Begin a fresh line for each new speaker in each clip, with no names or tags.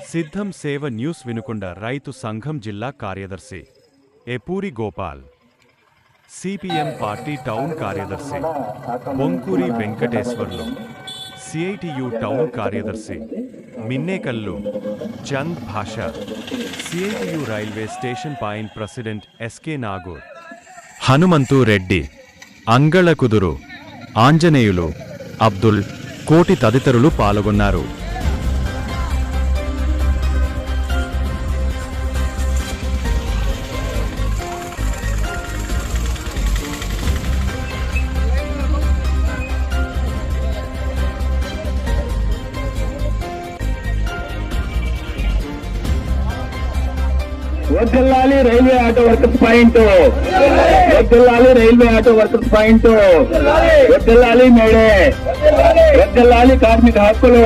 సిద్ధం సేవ న్యూస్ వినుకొండ రైతు సంఘం జిల్లా కార్యదర్శి Epuri Gopal, CPM party town కార్యదర్శి బొంకూరి వెంకటేశ్వర్లు, సిఐటియు టౌన్ కార్యదర్శి Minnekallu Chand Bhasha, CITU railway station point president SK Nagur, Hanumanthu Reddy, Angalakuduru Anjaneyulu, Abdul Koti తదితరులు పాల్గొన్నారు.
వద్దల్లాలి రైల్వే ఆటో వర్కర్స్ పాయింట్, వద్దల్లాలి రైల్వే ఆటో వర్కర్స్ పాయింట్, వద్దల్లాలి మేడే, వద్దల్లాలి కార్మిక హక్కులు,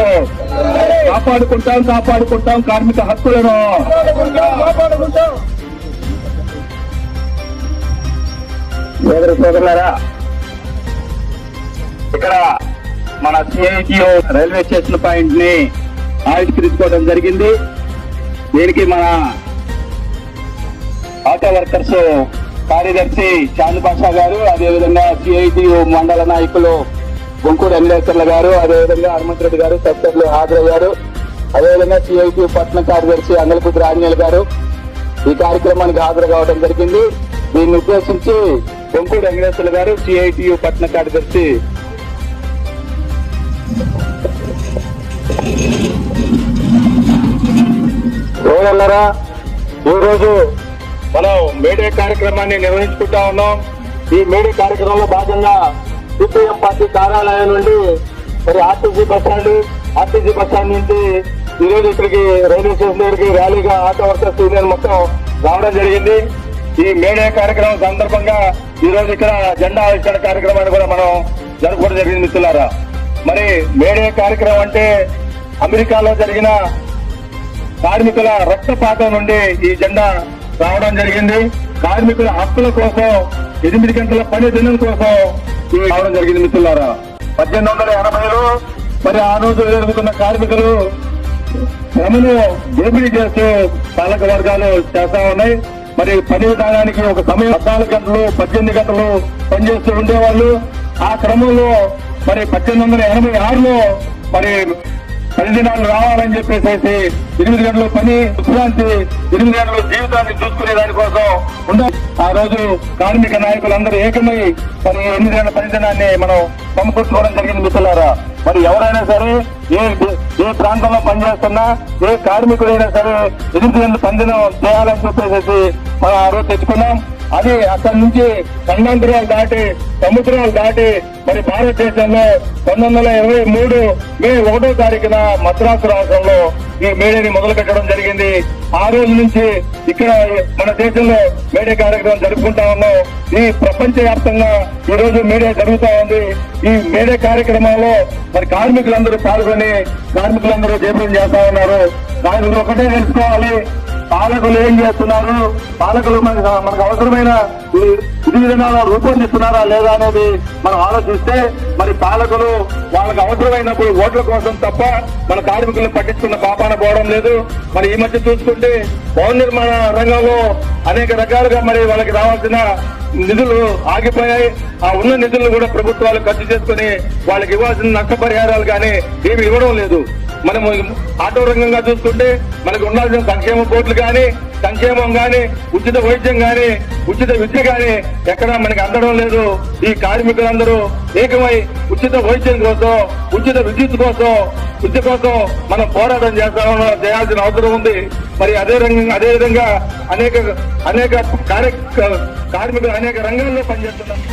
కాపాడుకుంటాం కాపాడుకుంటాం కార్మిక హక్కులను. సోదర సోదరులారా, ఇక్కడ మన సిఐటియు రైల్వే స్టేషన్ పాయింట్ ని ఆవిష్కరించుకోవడం జరిగింది. దీనికి మన ఆటో వర్కర్స్ కార్యదర్శి చాంద్ బాషా గారు, అదేవిధంగా సిఐటియు మండల నాయకులు బొంకూరి వెంకటేశ్వర్ల గారు, అదేవిధంగా హనుమంత్ రెడ్డి గారు తదితరులు హాజరయ్యారు. అదేవిధంగా సిఐటియు పట్టణ కార్యదర్శి అంగళకుదురు ఆంజనేయులు గారు ఈ కార్యక్రమానికి హాజరు కావడం జరిగింది. దీన్ని ఉద్దేశించి బొంకూరి వెంకటేశ్వర్ల గారు, సిఐటియు పట్టణ కార్యదర్శి రోజున్నారా, ఈరోజు మనం మేడే కార్యక్రమాన్ని నిర్వహించుకుంటా ఉన్నాం. ఈ మేడే కార్యక్రమంలో భాగంగా సిపిఎం పార్టీ కార్యాలయం నుండి మరి ఆర్టీసీ బస్టాండ్ నుంచి ఈరోజు ఇక్కడికి రైల్వే స్టేషన్ దగ్గరికి ర్యాలీగా ఆటో వర్కర్స్ యూనియన్ మొత్తం రావడం జరిగింది. ఈ మేడే కార్యక్రమం సందర్భంగా ఈ రోజు ఇక్కడ జెండా ఆవిష్కరణ కార్యక్రమాన్ని కూడా మనం జరుపుకోవడం జరిగింది. మిత్రులారా, మరి మేడే కార్యక్రమం అంటే అమెరికాలో జరిగిన కార్మికుల రక్తపాతం నుండి ఈ జెండా రావడం జరిగింది. కార్మికుల హక్కుల కోసం 8 గంటల పని దినం కోసం రావడం జరిగింది. మిత్రులారా, 1880లో మరి ఆ రోజు ఎదుర్కొన్న కార్మికులు శ్రమను దోపిడీ చేస్తూ పాలక వర్గాలు చేస్తా ఉన్నాయి. మరి పని విధానానికి ఒక సమయం 14 గంటలు 18 గంటలు పనిచేస్తూ ఉండేవాళ్ళు. ఆ క్రమంలో మరి 1886లో మరి 10 దినాలు రావాలని చెప్పేసి 8 గంటలు పని విశ్రాంతి, 8 గంటలు జీవితాన్ని చూసుకునే దానికోసం ఉండాలి. ఆ రోజు కార్మిక నాయకులందరూ ఏకమై మరి 8 గంటల పని దినాన్ని మనం సమకూర్చుకోవడం జరిగింది. మిత్రులారా, మరి ఎవరైనా సరే ఏ ప్రాంతంలో పనిచేస్తున్నా ఏ కార్మికుడైనా సరే 8 గంటల పని దినం చేయాలని చెప్పేసి మనం ఆ రోజు తెచ్చుకున్నాం. అది అక్కడి నుంచి ఖండాంతరాలు దాటి సముద్రాలు దాటి మరి భారతదేశంలో 1923 మే 1వ తారీఖున మద్రాసు రాష్ట్రంలో ఈ మేడేని మొదలు పెట్టడం జరిగింది. ఆ రోజు నుంచి ఇక్కడ మన దేశంలో మేడే కార్యక్రమం జరుపుకుంటా ఉన్నాం. ఈ ప్రపంచ వ్యాప్తంగా ఈ రోజు మేడే జరుగుతా ఉంది. ఈ మేడే కార్యక్రమంలో మరి కార్మికులందరూ పాల్గొని కార్మికులందరూ జయప్రదం చేస్తా ఉన్నారు. దాని ఒకటే తెలుసుకోవాలి, పాలకులు ఏం చేస్తున్నారు, పాలకులు మనకు అవసరమైన విధి విధానాలు రూపొందిస్తున్నారా లేదా అనేది మనం ఆలోచిస్తే మరి పాలకులు వాళ్ళకి అవసరమైనప్పుడు ఓట్ల కోసం తప్ప మన కార్మికులను పట్టించుకున్న పాపాన పోవడం లేదు. మరి ఈ మధ్య చూసుకుంటే భవన నిర్మాణ రంగంలో అనేక రకాలుగా మరి వాళ్ళకి రావాల్సిన నిధులు ఆగిపోయాయి. ఆ ఉన్న నిధులను కూడా ప్రభుత్వాలు ఖర్చు చేసుకుని వాళ్ళకి ఇవ్వాల్సిన నష్టపరిహారాలు కానీ ఏమి ఇవ్వడం లేదు. మనం ఆటో రంగంగా చూసుకుంటే మనకు ఉండాల్సిన సంక్షేమ బోర్డులు కానీ, సంక్షేమం కానీ, ఉచిత వైద్యం కానీ, ఉచిత విద్య కానీ ఎక్కడా మనకి అందడం లేదు. ఈ కార్మికులందరూ ఏకమై ఉచిత వైద్యం కోసం, ఉచిత విద్యుత్ కోసం, విద్య కోసం మనం పోరాటం చేయాల్సిన అవసరం ఉంది. మరి అదే విధంగా అనేక కార్మికులు అనేక రంగాల్లో పనిచేస్తున్నారు.